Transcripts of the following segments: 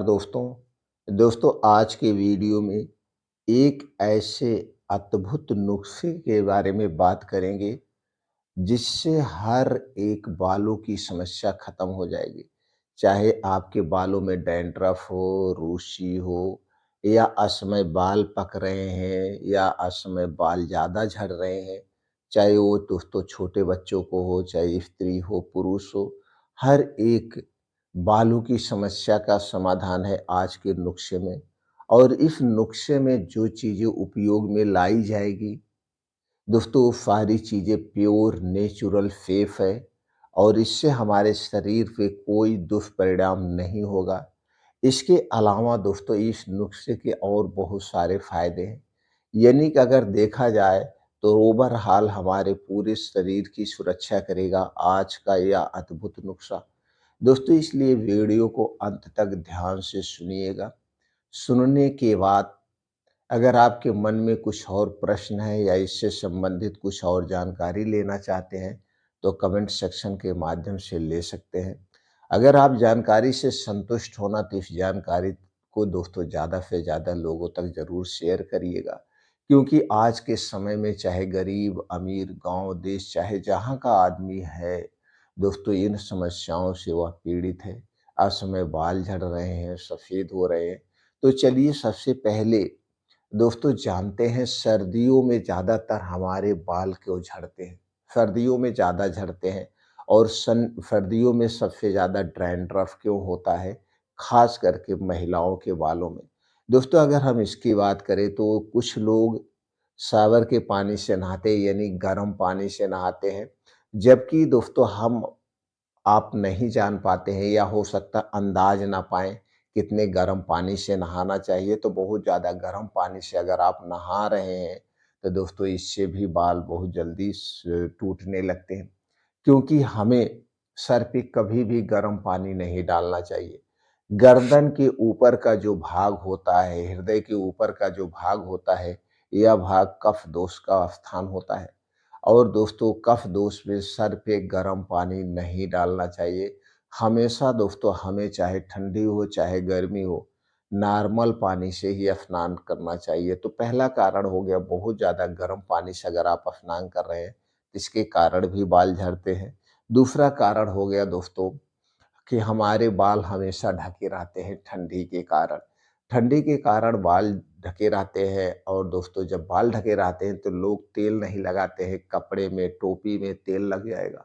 दोस्तों आज के वीडियो में एक ऐसे अद्भुत नुस्खे के बारे में बात करेंगे जिससे हर एक बालों की समस्या खत्म हो जाएगी। चाहे आपके बालों में डैंड्रफ हो, रूसी हो या असमय बाल पक रहे हैं या असमय बाल ज़्यादा झड़ रहे हैं, चाहे वो दोस्तों छोटे बच्चों को हो, चाहे स्त्री हो, पुरुष हो, हर एक बालों की समस्या का समाधान है आज के नुस्खे में। और इस नुस्खे में जो चीज़ें उपयोग में लाई जाएगी दोस्तों वो सारी चीज़ें प्योर नेचुरल सेफ है और इससे हमारे शरीर पे कोई दुष्परिणाम नहीं होगा। इसके अलावा दोस्तों इस नुस्खे के और बहुत सारे फायदे हैं। यानी कि अगर देखा जाए तो ओवरऑल हमारे पूरे शरीर की सुरक्षा करेगा आज का यह अद्भुत नुस्खा। दोस्तों इसलिए वीडियो को अंत तक ध्यान से सुनिएगा। सुनने के बाद अगर आपके मन में कुछ और प्रश्न है या इससे संबंधित कुछ और जानकारी लेना चाहते हैं, तो कमेंट सेक्शन के माध्यम से ले सकते हैं। अगर आप जानकारी से संतुष्ट होना तो इस जानकारी को दोस्तों ज़्यादा से ज़्यादा लोगों तक ज़रूर शेयर करिएगा। क्योंकि आज के समय में चाहे गरीब, अमीर, गाँव, देश चाहे जहाँ का आदमी है, दोस्तों इन समस्याओं से वह पीड़ित है। असमय बाल झड़ रहे हैं, सफ़ेद हो रहे हैं। तो चलिए सबसे पहले दोस्तों जानते हैं सर्दियों में ज़्यादातर हमारे बाल क्यों झड़ते हैं? सर्दियों में ज़्यादा झड़ते हैं और सर्दियों में सबसे ज़्यादा डैंड्रफ क्यों होता है? ख़ास करके महिलाओं के बालों में। दोस्तों अगर हम इसकी बात करें तो कुछ लोग शावर के पानी से नहाते हैं यानी गर्म पानी से नहाते हैं। जबकि दोस्तों आप नहीं जान पाते हैं या हो सकता है अंदाज ना पाएँ कितने गर्म पानी से नहाना चाहिए, तो बहुत ज़्यादा गर्म पानी से अगर आप नहा रहे हैं, तो दोस्तों इससे भी बाल बहुत जल्दी टूटने लगते हैं। क्योंकि हमें सर पे कभी भी गर्म पानी नहीं डालना चाहिए। गर्दन के ऊपर का जो भाग होता है, हृदय के ऊपर का जो भाग होता है, यह भाग कफ दोष का स्थान होता है। और दोस्तों कफ दोष में सर पे गर्म पानी नहीं डालना चाहिए। हमेशा दोस्तों हमें चाहे ठंडी हो चाहे गर्मी हो, नॉर्मल पानी से ही स्नान करना चाहिए। तो पहला कारण हो गया बहुत ज़्यादा गर्म पानी से अगर आप स्नान कर रहे हैं, इसके कारण भी बाल झड़ते हैं। दूसरा कारण हो गया दोस्तों कि हमारे बाल हमेशा ढके रहते हैं ठंडी के कारण। ठंडी के कारण बाल ढके रहते हैं और दोस्तों जब बाल ढके रहते हैं तो लोग तेल नहीं लगाते हैं, कपड़े में, टोपी में तेल लग जाएगा।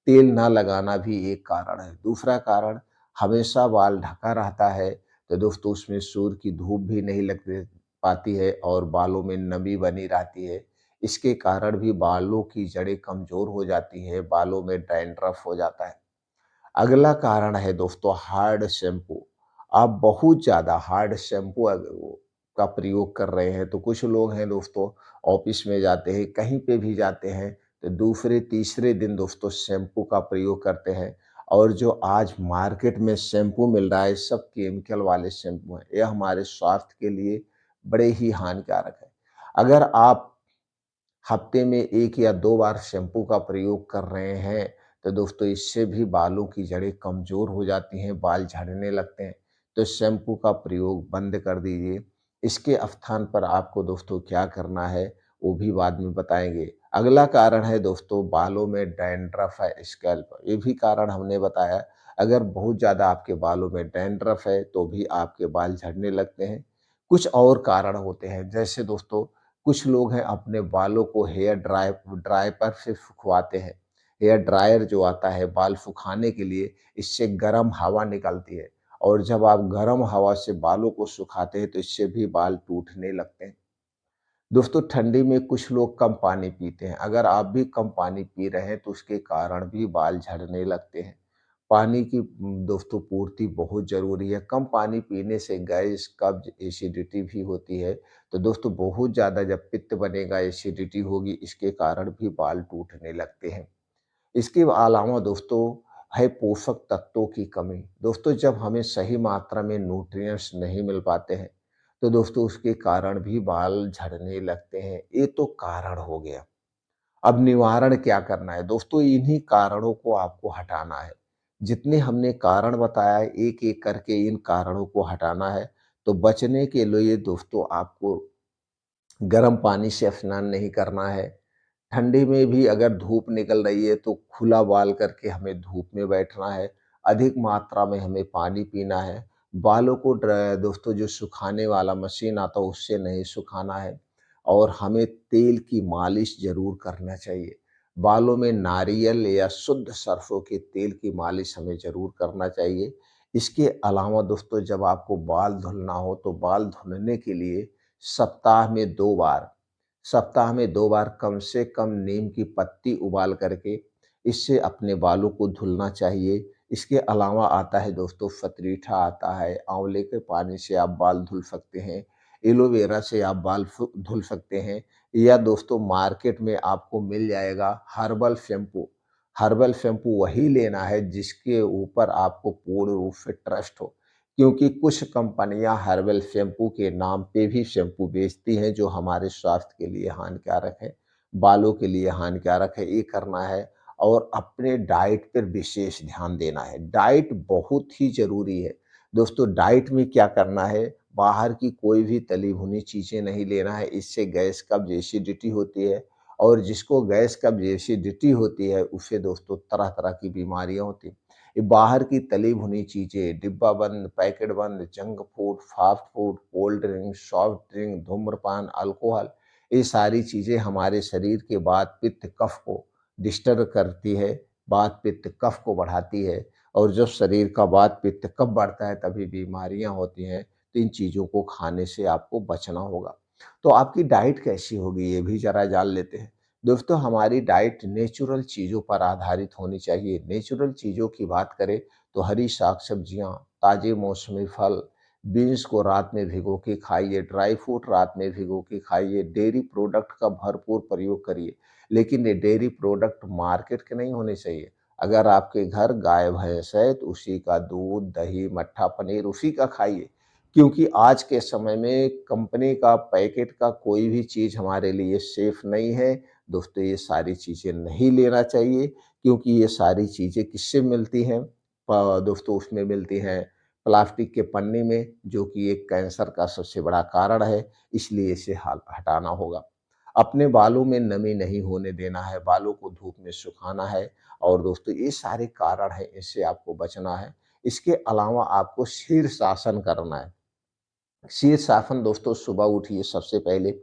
तेल ना लगाना भी एक कारण है। दूसरा कारण हमेशा बाल ढका रहता है तो दोस्तों उसमें सूर्य की धूप भी नहीं लग पाती है और बालों में नमी बनी रहती है। इसके कारण भी बालों की जड़ें कमज़ोर हो जाती हैं, बालों में डैंड्रफ हो जाता है। अगला कारण है दोस्तों हार्ड शैम्पू। आप बहुत ज़्यादा हार्ड शैम्पू का प्रयोग कर रहे हैं, तो कुछ लोग हैं दोस्तों ऑफ़िस में जाते हैं, कहीं पे भी जाते हैं, तो दूसरे तीसरे दिन दोस्तों शैम्पू का प्रयोग करते हैं और जो आज मार्केट में शैम्पू मिल रहा है, सब केमिकल वाले शैम्पू हैं। यह हमारे स्वास्थ्य के लिए बड़े ही हानिकारक है। अगर आप हफ्ते में 1 या 2 बार शैम्पू का प्रयोग कर रहे हैं, तो दोस्तों इससे भी बालों की जड़ें कमज़ोर हो जाती हैं, बाल झड़ने लगते हैं। तो शैम्पू का प्रयोग बंद कर दीजिए। इसके स्थान पर आपको दोस्तों क्या करना है, वो भी बाद में बताएँगे। अगला कारण है दोस्तों बालों में डैंड्रफ है, स्कैल्प ये भी कारण हमने बताया। अगर बहुत ज़्यादा आपके बालों में डैंड्रफ है, तो भी आपके बाल झड़ने लगते हैं। कुछ और कारण होते हैं, जैसे दोस्तों कुछ लोग हैं अपने बालों को हेयर ड्रायर से सुखवाते हैं। हेयर ड्रायर जो आता है बाल सुखाने के लिए, इससे गर्म हवा निकलती है और जब आप गर्म हवा से बालों को सुखाते हैं तो इससे भी बाल टूटने लगते हैं। दोस्तों ठंडी में कुछ लोग कम पानी पीते हैं। अगर आप भी कम पानी पी रहे हैं तो उसके कारण भी बाल झड़ने लगते हैं। पानी की दोस्तों पूर्ति बहुत ज़रूरी है। कम पानी पीने से गैस, कब्ज़, एसिडिटी भी होती है। तो दोस्तों बहुत ज़्यादा जब पित्त बनेगा, एसिडिटी होगी, इसके कारण भी बाल टूटने लगते हैं। इसके अलावा दोस्तों है पोषक तत्वों की कमी। दोस्तों जब हमें सही मात्रा में न्यूट्रिएंट्स नहीं मिल पाते हैं, तो दोस्तों उसके कारण भी बाल झड़ने लगते हैं। ये तो कारण हो गया। अब निवारण क्या करना है? दोस्तों इन्हीं कारणों को आपको हटाना है। जितने हमने कारण बताया एक-एक करके इन कारणों को हटाना है। तो बचने के लिए दोस्तों आपको गर्म पानी से स्नान नहीं करना है। ठंडी में भी अगर धूप निकल रही है तो खुला बाल करके हमें धूप में बैठना है। अधिक मात्रा में हमें पानी पीना है। बालों को दोस्तों जो सुखाने वाला मशीन आता है उससे नहीं सुखाना है और हमें तेल की मालिश ज़रूर करना चाहिए। बालों में नारियल या शुद्ध सरसों के तेल की मालिश हमें ज़रूर करना चाहिए। इसके अलावा दोस्तों जब आपको बाल धुलना हो तो बाल धुलने के लिए सप्ताह में 2 बार सप्ताह में 2 बार कम से कम नीम की पत्ती उबाल करके इससे अपने बालों को धुलना चाहिए। इसके अलावा आता है दोस्तों फतरीठा आता है, आंवले के पानी से आप बाल धुल सकते हैं, एलोवेरा से आप बाल धुल सकते हैं या दोस्तों मार्केट में आपको मिल जाएगा हर्बल शैम्पू। हर्बल शैम्पू वही लेना है जिसके ऊपर आपको पूर्ण रूप से ट्रस्ट हो। क्योंकि कुछ कंपनियां हर्बल शैम्पू के नाम पे भी शैम्पू बेचती हैं जो हमारे स्वास्थ्य के लिए हानिकारक है, बालों के लिए हानिकारक है, ये करना है और अपने डाइट पर विशेष ध्यान देना है। डाइट बहुत ही ज़रूरी है। दोस्तों डाइट में क्या करना है, बाहर की कोई भी तली भुनी चीज़ें नहीं लेना है, इससे गैस, कब्ज़, एसिडिटी होती है और जिसको गैस, कब्ज़, एसिडिटी होती है उसे दोस्तों तरह-तरह की बीमारियाँ होती हैं। ये बाहर की तली भुनी चीज़ें, डिब्बा बंद, पैकेट बंद, junk food, fast food, cold drink, soft drink, धूम्रपान, अल्कोहल, ये सारी चीज़ें हमारे शरीर के वात, पित्त, कफ को डिस्टर्ब करती है। वात, पित्त, कफ को बढ़ाती है और जब शरीर का वात, पित्त, कफ बढ़ता है तभी बीमारियाँ होती हैं। तो इन चीज़ों को खाने से आपको बचना होगा। तो आपकी डाइट कैसी होगी ये भी ज़रा जान लेते हैं। दोस्तों हमारी डाइट नेचुरल चीज़ों पर आधारित होनी चाहिए। नेचुरल चीज़ों की बात करें तो हरी साग-सब्जियाँ, ताज़े मौसमी फल, बीन्स को रात में भिगो के खाइए, ड्राई फ्रूट रात में भिगो के खाइए, डेयरी प्रोडक्ट का भरपूर प्रयोग करिए। लेकिन ये डेयरी प्रोडक्ट मार्केट के नहीं होने चाहिए। अगर आपके घर गाय-भैंस है तो उसी का दूध, दही, मट्ठा, पनीर उसी का खाइए। क्योंकि आज के समय में कंपनी का पैकेट का कोई भी चीज़ हमारे लिए सेफ नहीं है। दोस्तों ये सारी चीज़ें नहीं लेना चाहिए क्योंकि ये सारी चीज़ें किससे मिलती हैं? दोस्तों उसमें मिलती हैं प्लास्टिक के पन्नी में जो कि एक कैंसर का सबसे बड़ा कारण है, इसलिए इसे हटाना होगा। अपने बालों में नमी नहीं होने देना है, बालों को धूप में सुखाना है और दोस्तों ये सारे कारण हैं, इससे आपको बचना है। इसके अलावा आपको शीर्षासन करना है। शीर्षासन दोस्तों सुबह उठिए सबसे पहले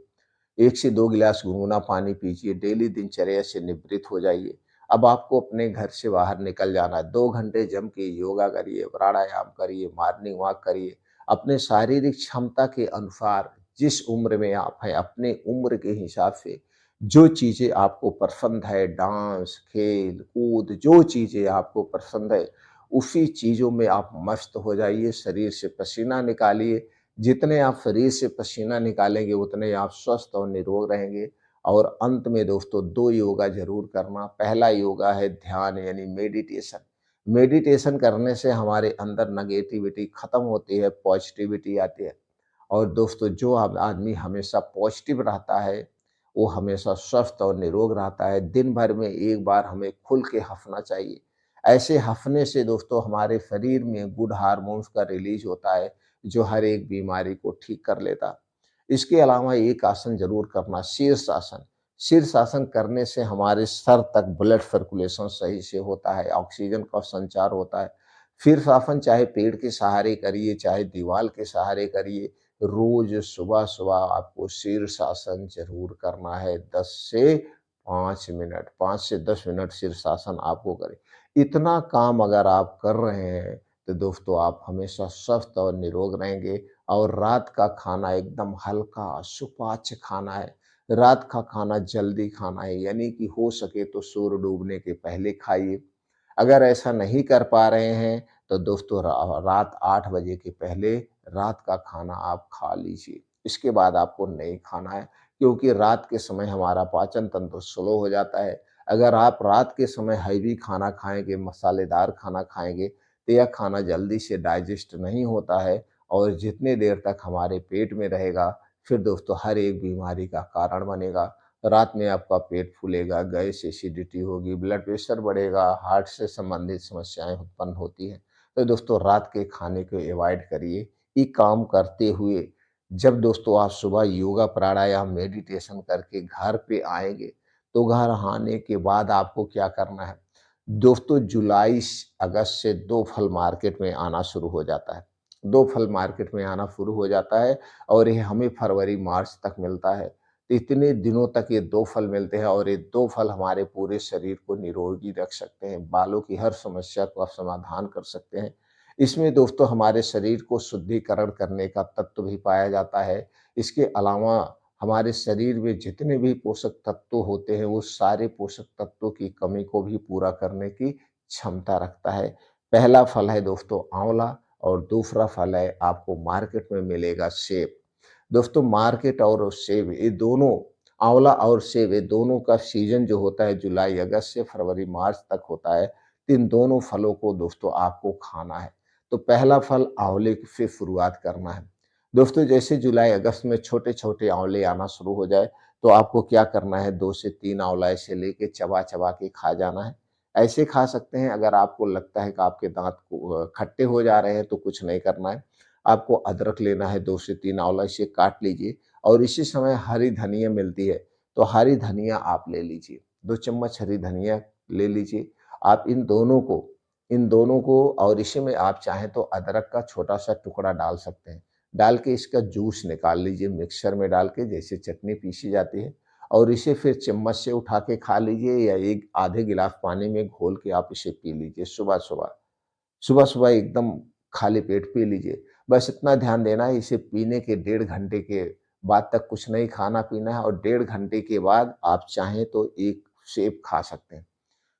1 से 2 गिलास गुनगुना पानी पीजिए, डेली दिनचर्या से निवृत्त हो जाइए। अब आपको अपने घर से बाहर निकल जाना है, 2 घंटे जम के योगा करिए, प्राणायाम करिए, मॉर्निंग वॉक करिए। अपने शारीरिक क्षमता के अनुसार जिस उम्र में आप हैं, अपने उम्र के हिसाब से जो चीज़ें आपको पसंद है, डांस, खेल, कूद, जो चीज़ें आपको पसंद है, उसी चीज़ों में आप मस्त हो जाइए, शरीर से पसीना निकालिए। जितने आप शरीर से पसीना निकालेंगे उतने आप स्वस्थ और निरोग रहेंगे। और अंत में दोस्तों 2 योगा ज़रूर करना। पहला योगा है ध्यान यानी मेडिटेशन। मेडिटेशन करने से हमारे अंदर नेगेटिविटी खत्म होती है, पॉजिटिविटी आती है। और दोस्तों जो आदमी हमेशा पॉजिटिव रहता है, वो हमेशा स्वस्थ और निरोग रहता है। दिन भर में 1 बार हमें खुल के हँसना चाहिए। ऐसे हँसने से दोस्तों हमारे शरीर में गुड हार्मोन्स का रिलीज़ होता है, जो हर एक बीमारी को ठीक कर लेता। इसके अलावा एक आसन ज़रूर करना शीर्षासन। शीर्षासन करने से हमारे सर तक ब्लड सर्कुलेशन सही से होता है, ऑक्सीजन का संचार होता है। शीर्षासन चाहे पेड़ के सहारे करिए, चाहे दीवार के सहारे करिए, रोज़ सुबह-सुबह आपको शीर्षासन ज़रूर करना है 10 से 5 मिनट, 5 से 10 मिनट शीर्षासन आपको करें। इतना काम अगर आप कर रहे हैं, तो दोस्तों आप हमेशा स्वस्थ और निरोग रहेंगे और रात का खाना एकदम हल्का, सुपाच्य खाना है। रात का खाना जल्दी खाना है, यानी कि हो सके तो सूर्य डूबने के पहले खाइए। अगर ऐसा नहीं कर पा रहे हैं, तो दोस्तों रात 8 बजे के पहले रात का खाना आप खा लीजिए। इसके बाद आपको नहीं खाना है, क्योंकि रात के समय हमारा पाचन तंत्र स्लो हो जाता है। अगर आप रात के समय हेवी खाना खाएँगे, मसालेदार खाना खाएँगे, तो यह खाना जल्दी से डाइजेस्ट नहीं होता है और जितने देर तक हमारे पेट में रहेगा, फिर दोस्तों हर एक बीमारी का कारण बनेगा। रात में आपका पेट फूलेगा, गैस, एसिडिटी होगी, ब्लड प्रेशर बढ़ेगा, हार्ट से संबंधित समस्याएँ उत्पन्न होती हैं। तो दोस्तों रात के खाने को अवॉइड करिए। ये काम करते हुए जब दोस्तों आप सुबह योगा, प्राणायाम, मेडिटेशन करके घर पे आएँगे, तो घर आने के बाद आपको क्या करना है? दोस्तों जुलाई अगस्त से 2 फल मार्केट में आना शुरू हो जाता है। 2 फल मार्केट में आना शुरू हो जाता है और ये हमें फरवरी, मार्च तक मिलता है। तो इतने दिनों तक ये 2 फल मिलते हैं और ये 2 फल हमारे पूरे शरीर को निरोगी रख सकते हैं, बालों की हर समस्या का समाधान कर सकते हैं। इसमें दोस्तों हमारे शरीर को शुद्धिकरण करने का तत्व भी पाया जाता है। इसके अलावा हमारे शरीर में जितने भी पोषक तत्व होते हैं, वो सारे पोषक तत्वों की कमी को भी पूरा करने की क्षमता रखता है। पहला फल है दोस्तों आँवला और दूसरा फल है आपको मार्केट में मिलेगा सेब। दोस्तों मार्केट और सेब ये दोनों आँवला और सेब ये दोनों का सीज़न जो होता है जुलाई अगस्त से फरवरी मार्च तक होता है। इन दोनों फलों को दोस्तों आपको खाना है। तो पहला फल आँवले से शुरुआत करना है। दोस्तों जैसे जुलाई अगस्त में छोटे-छोटे आँवले आना शुरू हो जाए, तो आपको क्या करना है 2 से 3 आँवला ऐसे लेके चबा-चबा के खा जाना है। ऐसे खा सकते हैं अगर आपको लगता है कि आपके दाँत खट्टे हो जा रहे हैं तो कुछ नहीं करना है। आपको अदरक लेना है 2 से 3 आँवला इसे काट लीजिए और इसी समय हरी धनिया मिलती है, तो हरी धनिया आप ले लीजिए। 2 चम्मच हरी धनिया ले लीजिए। आप इन दोनों को और इसी में आप चाहें तो अदरक का छोटा-सा टुकड़ा डाल सकते हैं। डाल के इसका जूस निकाल लीजिए मिक्सर में डाल के जैसे चटनी पीसी जाती है और इसे फिर चम्मच से उठा के खा लीजिए या एक आधे गिलास पानी में घोल के आप इसे पी लीजिए सुबह-सुबह। सुबह-सुबह एकदम खाली पेट पी लीजिए। बस इतना ध्यान देना है इसे पीने के 1.5 घंटे के बाद तक कुछ नहीं खाना-पीना है और 1.5 घंटे के बाद आप चाहें तो 1 सेब खा सकते हैं।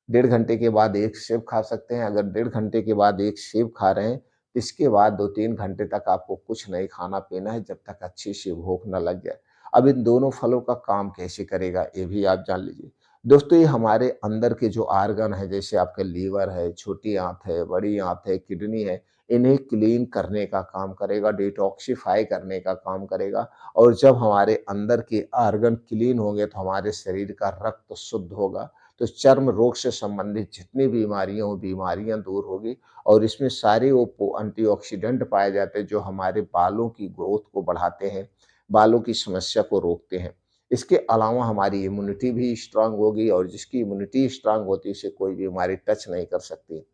1.5 घंटे के बाद 1 सेब खा सकते हैं। अगर 1.5 घंटे के बाद 1 सेब खा रहे हैं, इसके बाद 2-3 घंटे तक आपको कुछ नहीं खाना-पीना है जब तक अच्छी सी भूख ना लग जाए। अब इन दोनों फलों का काम कैसे करेगा ये भी आप जान लीजिए। दोस्तों ये हमारे अंदर के जो ऑर्गन है जैसे आपका लीवर है, छोटी आँत है, बड़ी आँत है, किडनी है, इन्हें क्लीन करने का काम करेगा, डिटॉक्सिफ़ाई करने का काम करेगा और जब हमारे अंदर के ऑर्गन क्लीन होंगे तो हमारे शरीर का रक्त शुद्ध होगा। तो चर्म रोग से संबंधित जितनी बीमारियाँ हो, बीमारियाँ दूर होगी और इसमें सारे वो एंटीऑक्सीडेंट पाए जाते हैं जो हमारे बालों की ग्रोथ को बढ़ाते हैं, बालों की समस्या को रोकते हैं। इसके अलावा हमारी इम्यूनिटी भी स्ट्रांग होगी और जिसकी इम्यूनिटी स्ट्रांग होती है उसे कोई बीमारी टच नहीं कर सकती।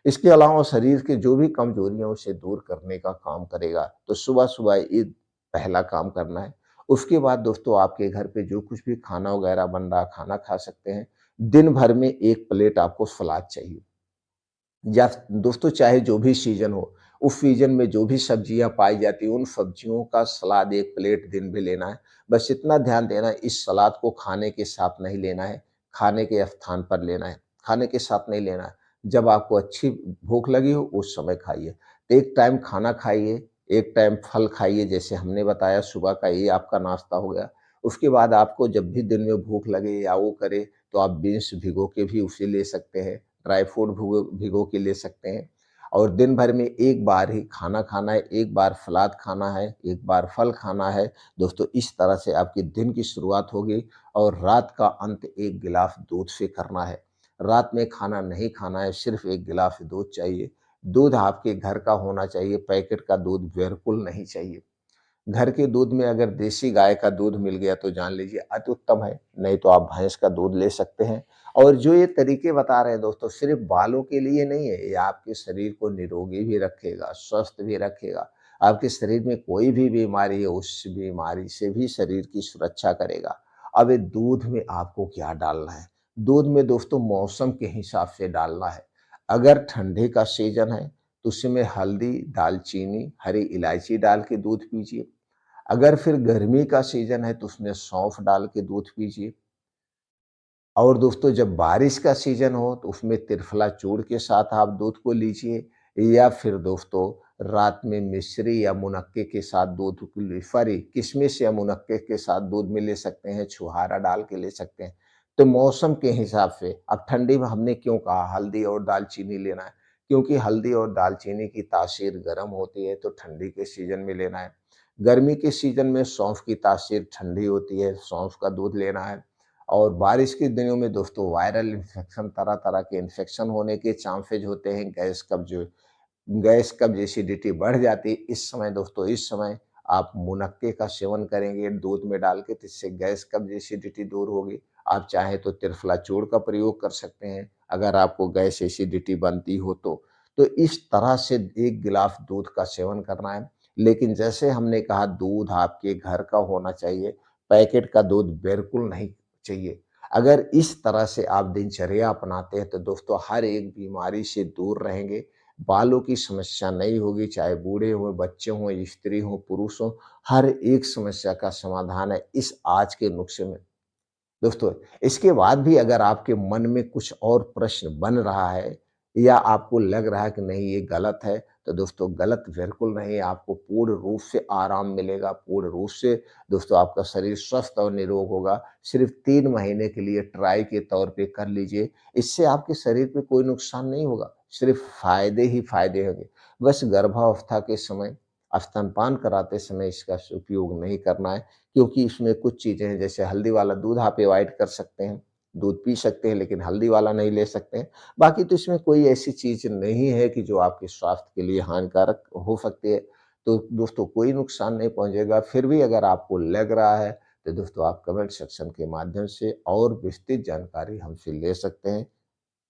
इसके अलावा शरीर के जो भी कमजोरियां उसे दूर करने का काम करेगा। तो सुबह-सुबह ये पहला काम करना है। उसके बाद दोस्तों आपके घर पे जो कुछ भी खाना वगैरह बन रहा, खाना खा सकते हैं। दिन भर में 1 प्लेट आपको सलाद चाहिए। या दोस्तों चाहे जो भी सीज़न हो, उस सीज़न में जो भी सब्जियाँ पाई जाती हैं, उन सब्जियों का सलाद 1 प्लेट दिन में लेना है। बस इतना ध्यान देना है इस सलाद को खाने के साथ नहीं लेना है, खाने के स्थान पर लेना है, खाने के साथ नहीं लेना है। जब आपको अच्छी भूख लगी हो उस समय खाइए। एक टाइम खाना खाइए, एक टाइम फल खाइए जैसे हमने बताया सुबह का ये आपका नाश्ता हो गया। उसके बाद आपको जब भी दिन में भूख लगे या वो करे तो आप बीन्स भिगो के भी उसे ले सकते हैं। ड्राई फ्रूट भिगो भिगो के ले सकते हैं और दिन भर में एक बार ही खाना खाना है, एक बार सलाद खाना है, एक बार फल खाना है। दोस्तों इस तरह से आपके दिन की शुरुआत होगी और रात का अंत 1 गिलास दूध से करना है। रात में खाना नहीं खाना है, सिर्फ़ 1 गिलास दूध चाहिए। दूध आपके घर का होना चाहिए, पैकेट का दूध बिल्कुल नहीं चाहिए। घर के दूध में अगर देसी गाय का दूध मिल गया तो जान लीजिए अति उत्तम है, नहीं तो आप भैंस का दूध ले सकते हैं। और जो ये तरीके बता रहे हैं दोस्तों सिर्फ़ बालों के लिए नहीं है, ये आपके शरीर को निरोगी भी रखेगा, स्वस्थ भी रखेगा। आपके शरीर में कोई भी बीमारी है, उस बीमारी से भी शरीर की सुरक्षा करेगा। अब ये दूध में आपको क्या डालना है? दूध में दोस्तों मौसम के हिसाब से डालना है। अगर ठंडे का सीज़न है, तो उसमें हल्दी, दालचीनी, हरी इलायची डाल के दूध पीजिए। अगर फिर गर्मी का सीज़न है तो उसमें सौंफ डाल के दूध पीजिए और दोस्तों जब बारिश का सीज़न हो तो उसमें त्रिफला चूर्ण के साथ आप दूध को लीजिए या फिर दोस्तों रात में मिश्री या मुनक्के के साथ दूध को सॉरी किशमिश या मुनक्के के साथ दूध में ले सकते हैं, छुहारा डाल के ले सकते हैं। तो मौसम के हिसाब से अब ठंडी में हमने क्यों कहा हल्दी और दालचीनी लेना है, क्योंकि हल्दी और दालचीनी की तासीर गर्म होती है, तो ठंडी के सीज़न में लेना है। गर्मी के सीज़न में सौंफ की तासीर ठंडी होती है, सौंफ का दूध लेना है। और बारिश के दिनों में दोस्तों वायरल इन्फेक्शन, तरह-तरह के इन्फेक्शन होने के चांसेज़ होते हैं, गैस कब्ज़ एसिडिटी बढ़ जाती है। इस समय दोस्तों, इस समय आप मुनक्के का सेवन करेंगे दूध में डाल के, तो इससे गैस कब्ज़ एसिडिटी दूर होगी। आप चाहें तो त्रिफला चूर्ण का प्रयोग कर सकते हैं, अगर आपको गैस एसिडिटी बनती हो तो। तो इस तरह से 1 गिलास दूध का सेवन करना है। लेकिन जैसे हमने कहा, दूध आपके घर का होना चाहिए, पैकेट का दूध बिल्कुल नहीं चाहिए। अगर इस तरह से आप दिनचर्या अपनाते हैं तो दोस्तों हर एक बीमारी से दूर रहेंगे, बालों की समस्या नहीं होगी, चाहे बूढ़े हों, बच्चे हों, स्त्री हों, पुरुष हों, हर एक समस्या का समाधान है इस आज के नुस्खे में। दोस्तों, इसके बाद भी अगर आपके मन में कुछ और प्रश्न बन रहा है या आपको लग रहा है कि नहीं ये गलत है, तो दोस्तों गलत बिल्कुल नहीं है, आपको पूर्ण रूप से आराम मिलेगा, पूर्ण रूप से दोस्तों आपका शरीर स्वस्थ और निरोग होगा। सिर्फ़ 3 महीने के लिए ट्राई के तौर पे कर लीजिए, इससे आपके शरीर पे कोई नुकसान नहीं होगा, सिर्फ़ फ़ायदे ही फ़ायदे होंगे। बस गर्भावस्था के समय, स्तनपान कराते समय इसका उपयोग नहीं करना है। क्योंकि इसमें कुछ चीज़ें हैं, जैसे हल्दी वाला दूध आप अवॉइड कर सकते हैं, दूध पी सकते हैं लेकिन हल्दी वाला नहीं ले सकते हैं। बाकी तो इसमें कोई ऐसी चीज़ नहीं है कि जो आपके स्वास्थ्य के लिए हानिकारक हो सकती है। तो दोस्तों कोई नुकसान नहीं पहुँचेगा, फिर भी अगर आपको लग रहा है तो दोस्तों आप कमेंट सेक्शन के माध्यम से और विस्तृत जानकारी हमसे ले सकते हैं।